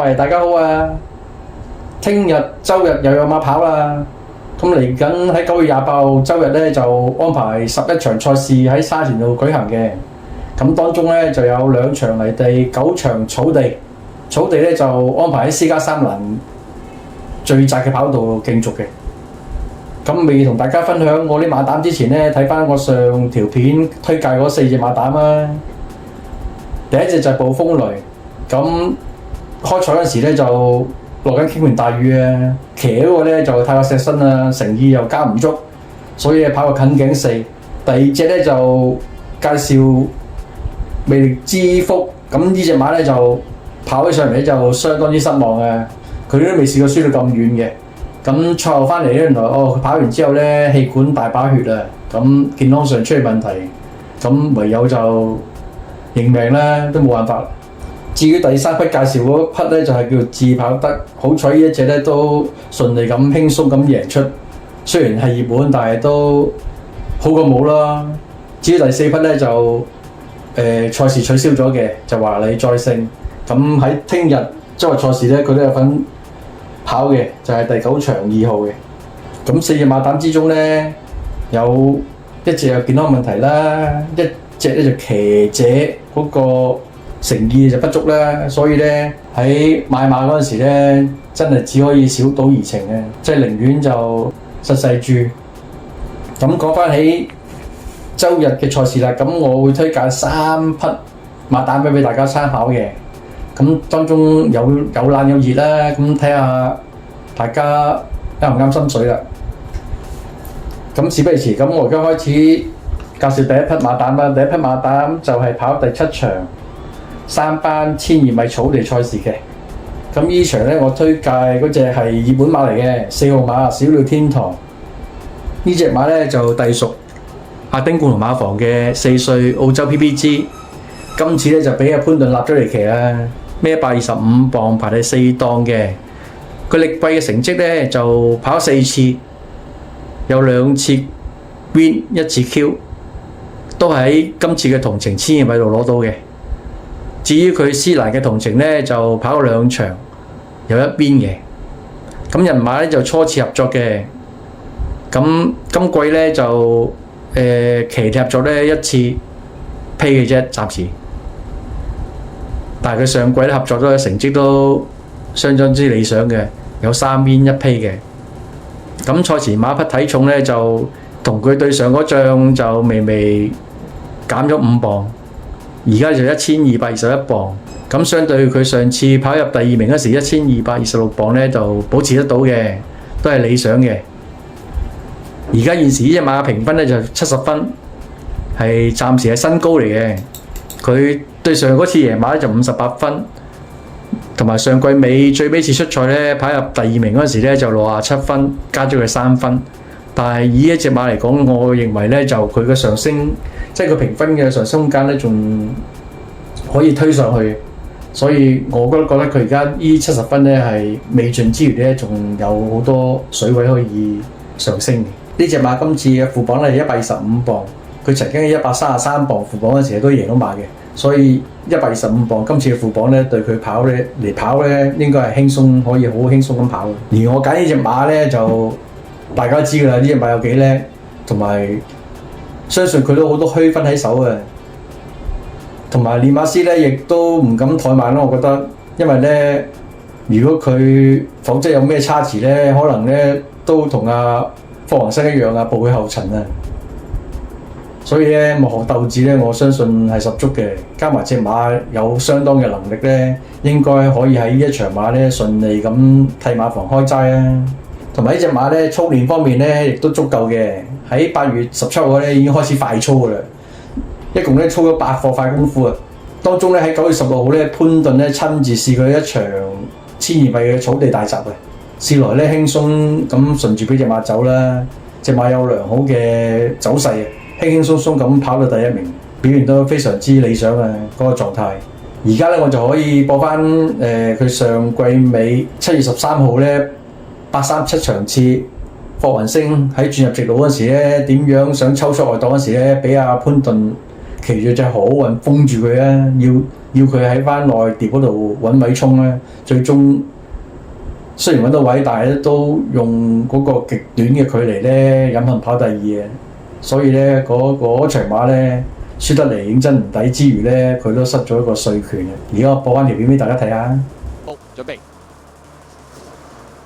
喂，大家好啊！聽日周日又有馬跑啦。咁嚟緊喺9月28號周日咧就安排11場賽事喺沙田度舉行嘅。咁當中咧就有2場泥地、9場草地。草地咧就安排喺私家3欄最窄嘅跑道競逐嘅。咁未同大家分享我啲馬膽之前咧，睇翻我上條片推介嗰4隻馬膽啊。第一隻就係暴風雷。咁開賽嗰時咧就落緊傾盆大雨啊，騎嗰個咧就太過錫身啦，誠意又加唔足，所以跑個近頸4。第二隻咧就介紹魅力之福，咁呢隻馬咧就跑起上嚟就相當之失望啊！佢都未試過輸到咁遠嘅。咁賽後翻嚟咧，原來佢跑完之後咧氣管大把血啊，咁健康上出現問題，咁唯有就認命啦，都冇辦法。至於第3匹介紹嗰匹咧，就係叫自跑得，好彩呢一隻咧都順利咁輕鬆咁贏出，雖然係熱門，但係都好過冇啦。至於第4匹咧就賽事取消咗嘅，就華麗再勝。咁喺聽日周日賽事咧，佢都有份跑嘅，就係第9場2號嘅。咁4隻馬膽之中咧，有一隻有健康問題啦，一隻咧就騎者嗰個誠意就不足啦，所以咧喺買馬嗰陣時咧，真係只可以小賭怡情嘅，即係寧願就實細注。咁講翻起周日嘅賽事啦，咁我會推介3匹馬膽俾大家參考嘅。咁當中有冷有熱啦，咁睇下大家啱唔啱心水啦。咁事不宜遲，咁我而家開始介紹第一匹馬膽啦。第一匹馬膽就係跑第7場3班1200米草地賽事嘅。咁呢場咧，我推介嗰隻係熱門馬嚟嘅，4號馬小鳥天堂。呢隻馬咧就隸屬阿丁共同馬房嘅4歲澳洲 PPG。今次咧就俾阿潘頓立咗嚟騎啦，孭125磅排第4檔嘅。佢歷季嘅成績咧就跑4次，有2次 Win 1次 Q， 都喺今次嘅同程1200米度攞到嘅。至於佢斯蘭嘅同程咧就跑過2場，有1邊嘅。咁人馬咧就初次合作嘅。咁今季咧就騎合作咧1次批嘅啫，暫時。但係佢上季咧合作咗嘅成績都相當之理想嘅，有3邊1批嘅。咁賽前馬匹體重咧就同佢對上嗰仗就微微減咗5磅，而家就1221磅。咁相對佢上次跑入第2名嗰時1226磅咧就保持得到嘅，都係理想嘅。而家現時呢隻馬評分咧就70分，係暫時係新高嚟嘅。佢對上嗰次贏馬咧就58分，同埋上季最尾次出賽咧跑入第2名嗰時咧就67分，加咗佢3分。但係以一隻馬嚟講，我認為咧就佢嘅上升，即係佢評分嘅上升空間咧仲可以推上去，所以我覺得佢而家呢70分咧係未盡之餘咧，仲有好多水位可以上升嘅。呢隻馬今次嘅副榜咧係125磅，佢曾經喺133磅副榜嗰時都贏到馬嘅，所以125磅今次嘅副榜咧對佢跑咧應該係輕鬆，可以好輕鬆咁跑。而我揀呢隻馬咧就大家知㗎啦，呢隻馬有幾叻，同埋相信佢都好多虛分喺手嘅，同埋練馬師咧亦都唔敢怠慢咯。我覺得，因為咧如果佢否則有咩差池咧，可能咧都同阿霍華生一樣啊，步佢後塵啊。所以咧幕後鬥志咧，我相信係十足嘅。加埋隻馬有相當嘅能力咧，應該可以喺呢一場馬咧順利咁替馬房開齋啊！同埋呢隻馬咧操練方面咧亦都足夠嘅。喺8月17號咧已經開始快操㗎啦，一共咧操咗8課快功夫啊！當中咧喺9月16號咧潘頓咧親自試佢一場1200米嘅草地大集嘅，試來咧輕鬆咁順住俾隻馬走啦。隻馬有良好嘅走勢，輕輕鬆鬆咁跑到第1名，表現都非常之理想啊！嗰個狀態。而家咧我就可以播翻佢上季尾7月13號咧837場次，霍雲星喺轉入直路嗰時咧點樣想抽出外檔嗰時咧，俾阿潘頓騎住隻好運封住佢啊！要要佢喺翻內碟嗰度揾位衝咧，最終雖然揾到位，但係都用嗰個極短嘅距離咧，飲恨跑第二嘅。所以咧嗰場馬咧輸得嚟認真唔抵之餘咧，佢都失咗一個稅權嘅。而家我播翻條片俾大家睇下。好，準備。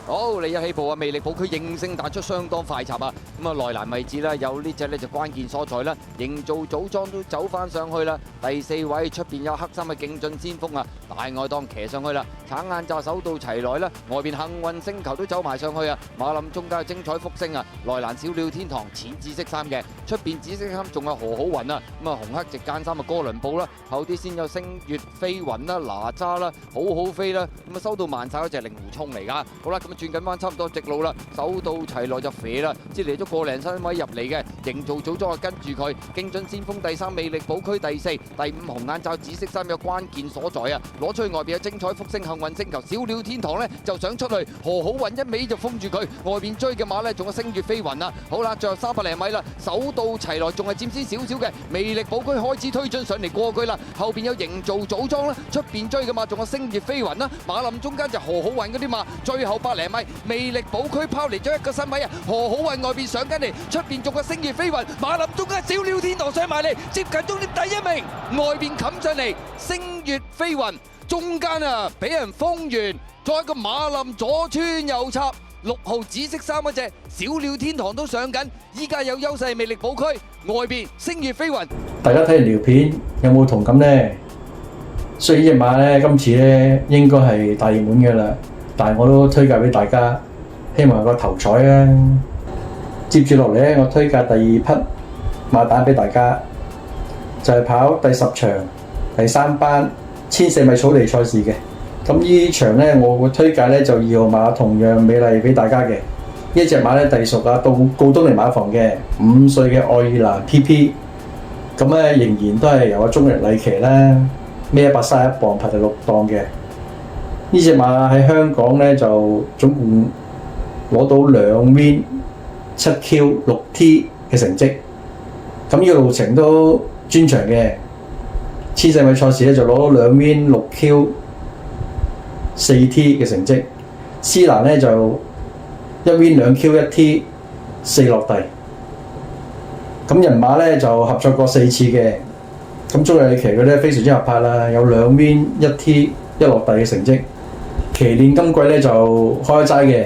好，你一起步啊！魅力寶區應聲彈出相當快插啊！咁啊，內欄位置啦，有呢隻呢就關鍵所在啦。營造組裝都走翻上去啦。第4位出邊有黑衫嘅勁進先鋒啊，大外檔騎上去啦。橙眼罩手到齊來啦，外邊幸運星球都走埋上去啊。馬林中間有精彩福星啊，內欄小鳥天堂淺紫色衫嘅，出邊紫色衫仲有何好雲啊。咁啊，紅黑直間衫啊，哥倫布啦，後啲先有星月飛雲啦、哪吒啦、好好飛啦。咁啊，收到慢晒嗰隻令狐沖嚟噶。好啦，咁轉緊翻差唔多直路啦，手到齊來就肥啦，即係嚟咗個零身位入嚟嘅，營造組裝啊跟住佢，勁進先鋒第3，魅力寶區第4，第5紅眼罩紫色衫有關鍵所在啊，攞出去外邊有精彩福星幸運星球，小鳥天堂呢就想出去，何好雲一味就封住佢，外邊追嘅馬呢仲有星月飛雲啊，好啦，最後300零米啦，手到齊來仲係佔先少少嘅，魅力寶區開始推進上嚟過佢啦，後邊有營造組裝啦，出邊追嘅馬仲有星月飛雲啦，馬林中間就何好雲嗰啲馬，最後100零米。魅力寶區拋離咗一個身位啊！何好運外邊上緊嚟，出邊仲有星月飛雲，馬林中間小鳥天堂上埋嚟，接近終點第1名，外邊冚上嚟，星月飛雲中間啊俾人封完，再一個馬林左穿右插，6號紫色衫嗰隻小鳥天堂都上緊，依家有優勢魅力寶區，外邊星月飛雲。大家睇完條片有冇同感呢？雖然呢隻馬咧今次咧應該係大熱門嘅啦。但係我都推介俾大家，希望有個頭彩啊！接住落嚟咧，我推介第2匹馬蛋俾大家，就係跑第10場第3班1400米草地賽事嘅。咁呢場咧，我會推介咧就2號馬同樣美麗俾大家嘅。呢隻馬咧隸屬到告東尼馬房嘅5歲嘅愛爾蘭 PP， 咁咧仍然都係由阿中日禮騎啦，孭131磅排第6檔嘅。呢隻馬喺香港咧就總共攞到2 win 7Q 6T 嘅成績，咁呢個路程都專長嘅。1400米賽事咧就攞到2 win 6Q 4T 嘅成績，斯蘭咧就1 win 2Q 1T 4落地。咁人馬咧就合作過4次嘅，咁中日騎佢咧非常之合拍啦，有2 win 1T 1落地嘅成績。騎練今季咧就開齋嘅，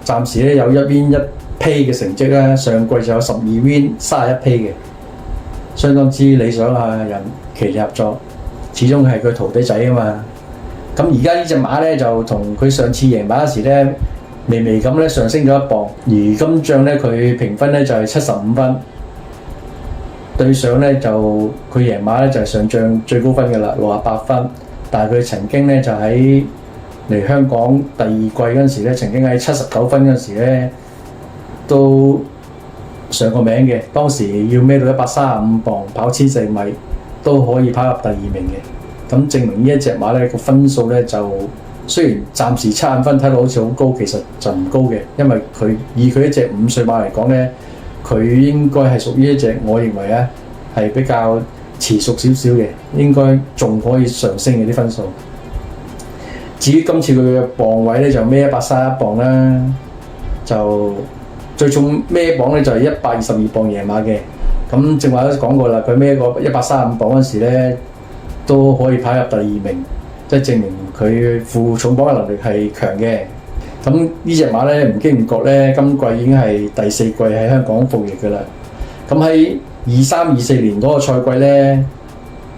暫時咧有1 win 1披嘅成績啦。上季就有12 win 31披嘅，相當之理想啊！人騎練合作，始終係佢徒弟仔啊嘛。咁而家呢隻馬咧就同佢上次贏馬嗰時咧，微微咁咧上升咗1磅，而今仗咧佢評分咧就係75分，對上咧就佢贏馬咧就係上仗最高分嘅啦，68分。但係佢曾經咧就喺嚟香港第2季嗰陣時咧，曾經喺79分嗰陣時咧都上過名嘅。當時要孭到135磅跑1400米都可以跑入第2名嘅。咁證明呢一隻馬咧個分數咧就雖然暫時75分睇到好似好高，其實就唔高嘅，因為佢以佢一隻5歲馬嚟講咧，佢應該係屬於一隻我認為咧係比較遲熟少少嘅，應該仲可以上升嘅啲分數。至於今次佢嘅磅位咧就孭131磅啦，就最重孭磅咧就係122磅贏馬嘅。咁正話都講過啦，佢孭個135磅嗰時咧都可以跑入第2名，即係證明佢負重磅嘅能力係強嘅。咁呢隻馬咧唔經唔覺咧，今季已經係第4季喺香港服役㗎啦。咁喺23-24年嗰個賽季咧，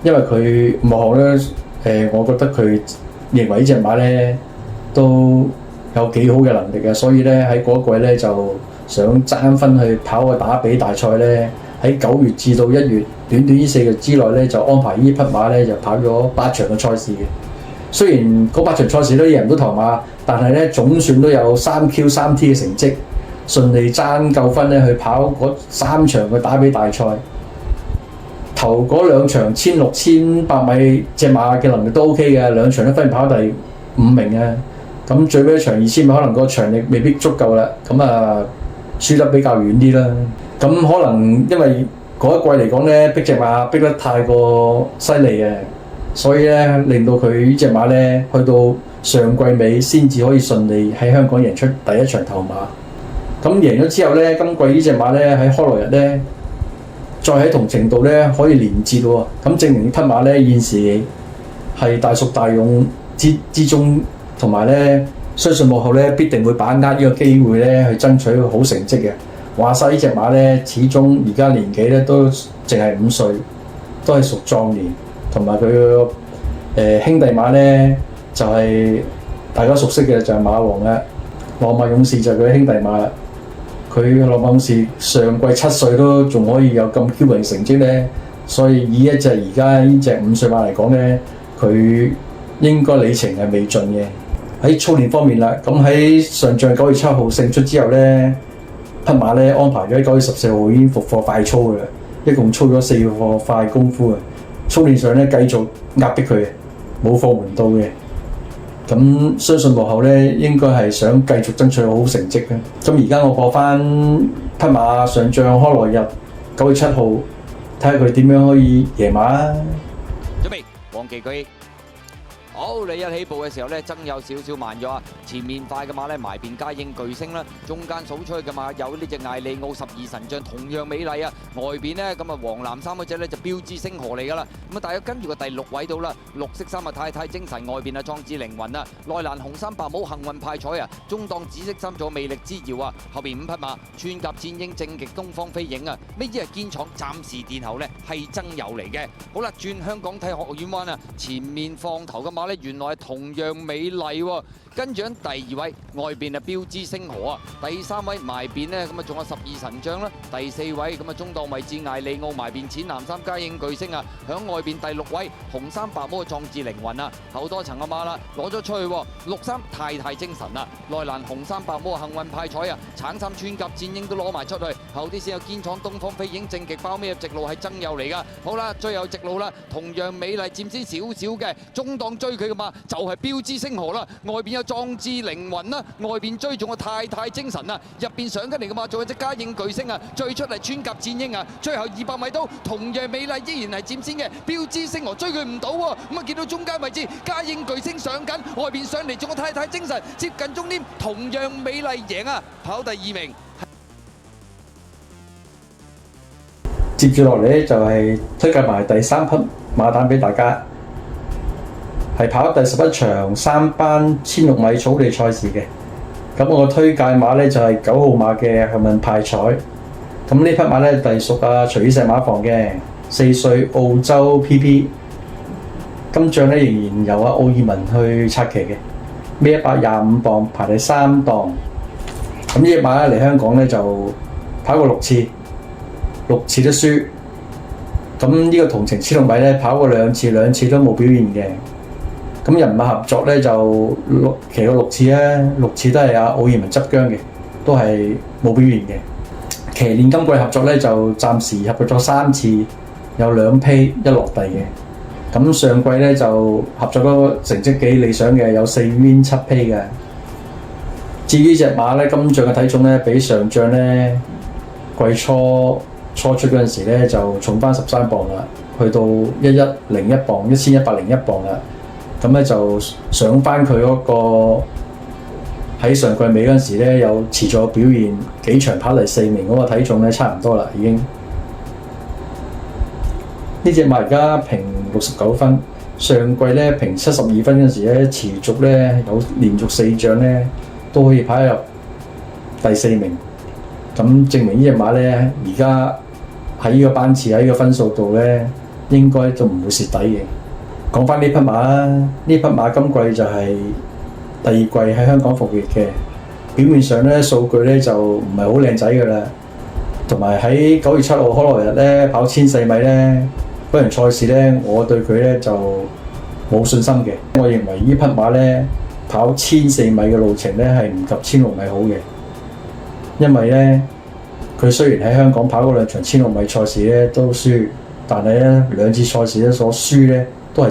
因為佢幕後咧我覺得佢認為呢隻馬咧都有幾好嘅能力嘅，所以咧喺嗰季咧就想爭分去跑個打比大賽咧，喺9月至到1月短短呢4個月之內咧就安排呢匹馬咧就跑咗8場嘅賽事嘅。雖然嗰8場賽事都贏唔到頭馬，但係咧總算都有3Q 3T 嘅成績，順利爭夠分咧去跑嗰3場嘅打比大賽。頭嗰2場1600、1800米隻馬嘅能力都 OK 嘅，2場都分跑第5名啊。咁最尾一場2000米可能個場力未必足夠啦，咁啊輸得比較遠啲啦。咁可能因為嗰一季嚟講咧，逼隻馬逼得太過犀利嘅，所以咧令到佢呢隻馬咧去到上季尾先至可以順利喺香港贏出第一場頭馬。咁贏咗之後咧，今季呢隻馬咧喺開羅日咧，再喺同程度咧可以連捷喎。咁證明呢匹馬咧現時係大熟大勇之中，同埋咧相信幕後咧必定會把握呢個機會咧去爭取好成績嘅。話晒呢隻馬咧，始終而家年紀咧都淨係5歲，都係屬壯年，同埋佢個兄弟馬咧就係、大家熟悉嘅就係馬王啦，浪漫勇士就係佢兄弟馬啦。佢浪漫勇士上季7歲都仲可以有咁驕人成績咧，所以以一隻而家呢隻5歲馬嚟講咧，佢應該里程係未盡嘅。喺操練方面啦，咁喺上仗9月7號勝出之後咧，匹馬咧安排咗喺9月14號已經復課快操嘅啦，一共操咗4課快功夫啊！操練上咧繼續壓迫佢，冇放緩到嘅。咁相信幕後咧應該係想繼續爭取好成績嘅。咁而家我播翻匹馬上仗開羅日9月7號，睇下佢點樣可以贏馬啊！準備，黃旗舉。好，你一起步嘅時候咧，爭有少少慢咗啊！前面快嘅馬咧，埋邊佳應巨星啦，中間數出去嘅馬有呢隻艾利奧12神將，同樣美麗啊！外邊呢，咁啊黃藍衫嗰隻咧就標誌星河嚟噶啦，咁啊大約跟住個第6位到啦，綠色衫啊太太精神，外邊啊壯志凌雲啊，內欄紅衫白帽幸運派彩啊，中檔紫色衫做魅力之耀啊，後邊5匹馬穿甲戰鷹正極東方飛影啊，呢隻係堅闖，暫時殿後呢係爭友嚟嘅。好啦，轉香港體學院灣啊，前面放頭嘅馬呢，原來係同樣美麗喎。跟住喺第2位外邊啊標誌星河啊，第3位埋邊呢，咁啊仲有12神將啦，第4位咁啊中檔位置艾利奧埋邊淺藍衫佳應巨星啊，響外邊第6位紅衫白帽嘅壯志凌雲啊，後多層嘅馬啦攞咗出去喎，綠衫太太精神啊，內欄紅衫白帽幸運派彩啊，橙衫穿甲戰鷹都攞埋出去，後啲先有堅闖東方飛影正極包尾直路係爭友嚟噶。好啦，最後直路啦，同樣美麗佔先少少嘅中檔追佢嘅馬就係標誌星河啦，外邊有壯志凌雲啦，外邊追仲有太太精神啊，入邊上緊嚟嘅馬仲有隻佳應巨星啊，最出嚟穿甲戰鷹啊，最後200米都同樣美麗依然係佔先嘅標誌星河追佢唔到喎，咁啊見到中間位置佳應巨星上緊，外邊上嚟仲有太太精神接近終點，同樣美麗贏啊，跑第2名。接住落嚟咧就係推介埋第3匹馬膽俾大家。係跑第11場3班1600米草地賽事嘅，咁我推介馬咧就係9號馬嘅幸運派彩，咁呢匹馬咧隸屬徐宇石馬房嘅4歲澳洲 PP， 今仗咧仍然由奧爾文去策騎嘅，孭125磅排第3檔，咁呢隻馬咧嚟香港咧就跑過6次都輸，咁呢個同程千6米咧跑過2次都冇表現嘅。咁人馬合作咧就騎過6次啊，6次都係奧爾文執韁嘅，都係冇表現嘅。騎練今季合作咧就暫時合作咗3次，有2批1落地嘅。咁上季咧就合作咗成績幾理想嘅，有4 win 7批嘅。至於隻馬咧，今仗嘅體重咧比上仗咧季初出嗰陣時咧就重翻13磅啦，去到1101磅，1101磅啦。咁咧就上翻佢嗰個喺上季尾嗰陣時咧有持續表現，幾場跑嚟4名嗰個體重咧差唔多啦已經。呢隻馬而家評69分，上季咧評72分嗰陣時咧持續咧有連續4仗咧都可以跑入第4名，咁證明呢隻馬咧而家喺呢個班次喺呢個分數度咧應該就唔會蝕底嘅。講翻呢匹馬啦，呢匹馬今季就係第2季喺香港復活嘅，表面上咧數據咧就唔係好靚仔㗎啦，同埋喺9月7號開羅日咧跑1400米咧嗰場賽事咧，我對佢咧就冇信心嘅。我認為呢匹馬咧跑1400米嘅路程咧係唔及1600米好嘅，因為咧佢雖然喺香港跑嗰2場1600米賽事咧都輸，但係咧2次賽事咧所輸咧都係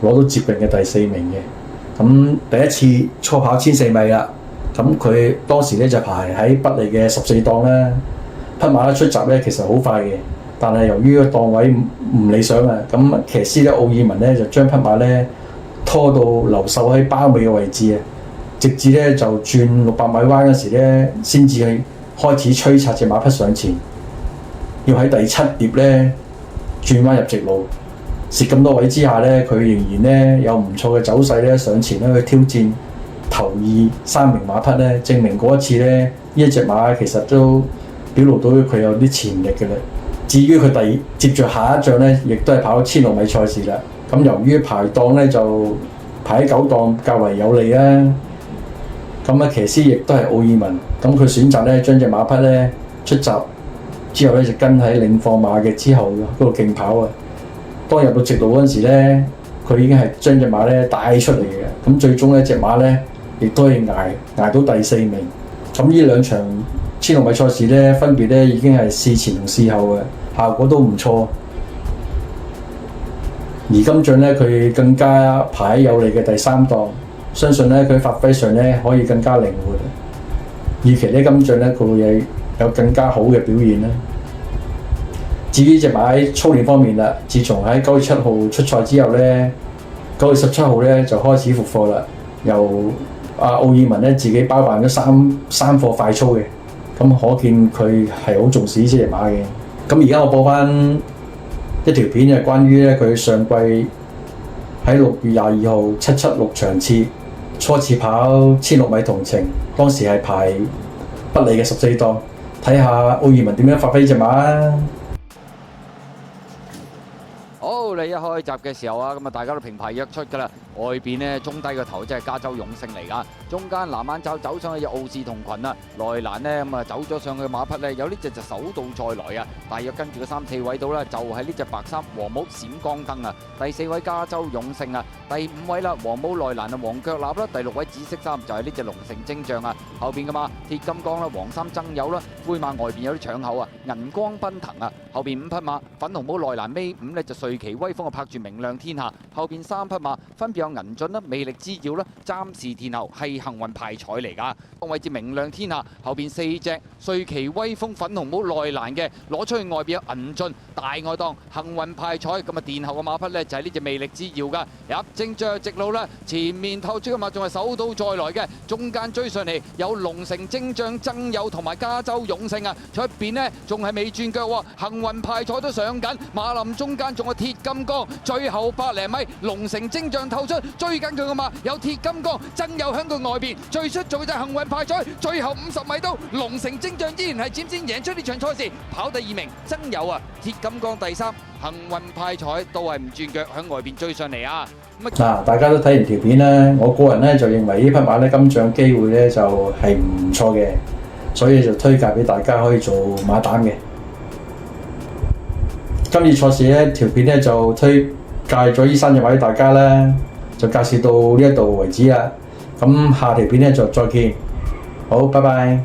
攞到接近嘅第4名嘅。咁第一次初跑1400米啦，咁佢當時咧就排喺不利嘅14檔啦。匹馬咧出閘咧其實好快嘅，但係由於個檔位唔理想啊，咁騎師咧奧爾文咧就將匹馬咧拖到留守喺包尾嘅位置啊，直至咧就轉600米彎嗰時咧，先至係開始催策隻馬匹上前，要喺第7碟咧轉彎入直路。蝕咁多位之下咧，佢仍然咧有唔錯嘅走勢咧上前咧去挑戰頭2、3名馬匹咧，證明嗰一次咧呢一隻馬其實都表露到佢有啲潛力嘅啦。至於佢接著下一仗咧，亦都係跑1600米賽事啦。咁由於排檔咧就排喺9檔較為有利啦。咁騎師亦都係奧爾文，咁佢選擇咧將隻馬匹咧出閘之後咧就跟喺領放馬嘅之後嗰度競跑啊。當入到直路嗰陣時咧，佢已經係將隻馬咧帶出嚟嘅。咁最終咧隻馬咧亦都係捱到第4名。咁呢兩場1600米賽事咧，分別咧已經係試前同試後嘅效果都唔錯。而今仗咧佢更加排喺有利嘅第3檔，相信咧佢發揮上咧可以更加靈活。預期咧今仗咧佢會有更加好嘅表現啦。至於隻馬喺操練方面啦，自從喺9月7號出賽之後咧，9月17號咧就開始復課啦。由奧爾文咧自己包辦咗三課快操嘅，咁可見佢係好重視呢隻馬嘅。咁而家我播翻一條片係關於咧佢上季喺6月22號776場次初次跑1600米同程，當時係排不利嘅14檔，睇下奧爾文點樣發揮呢隻馬啊！好，你一開閘嘅時候啊，咁啊大家都平排約出㗎啦。外邊呢，中低個頭即係加州勇勝嚟㗎，中間藍眼罩走上去有奧士同群啊，內欄呢咁啊走咗上去嘅馬匹呢，有呢隻就手到再來啊，大約跟住個3、4位到啦，就係呢隻白衫黃帽閃光燈啊，第4位加州勇勝啊，第5位啦黃帽內欄啊黃腳立啦，第6位紫色衫就係呢隻龍城精將啊，後邊嘅馬鐵金剛啦黃衫爭友啦，灰馬外邊有啲搶口啊，銀光奔騰啊，後邊5匹馬粉紅帽內欄尾5呢就瑞奇威風啊拍住明亮天下，後邊3匹馬分別有銀進啦、魅力之耀啦、暫時天后係幸運派彩嚟㗎，位置明亮天下，後邊4隻瑞奇威風粉紅帽內欄嘅攞出去外邊有銀進大外檔幸運派彩，咁啊殿後嘅馬匹呢，就係呢隻魅力之耀㗎，入正着直路啦，前面透出嘅馬仲係手到再來嘅，中間追上嚟有龍城精將爭友同埋加州勇勝啊，出邊呢，仲係未轉腳喎，幸運派彩都上緊，馬林中間仲有鐵金剛，最後100零米龍城精將透出。追緊佢嘅馬有鐵金剛爭友喺佢外邊，最出做嘅就係幸運派彩，最後50米都龍城精將依然係佔先贏出呢場賽事，跑第2名爭友啊，鐵金剛第3，幸運派彩都係唔轉腳喺外邊追上嚟啊！嗱，大家都睇完條片啦，我個人咧就認為呢匹馬咧今仗機會咧就係唔錯嘅，所以就推介俾大家可以做馬膽嘅。今次賽事咧條片咧就推介咗呢3隻馬俾大家啦。就介紹到呢一度為止啦，咁下條片咧就再見，好，拜拜。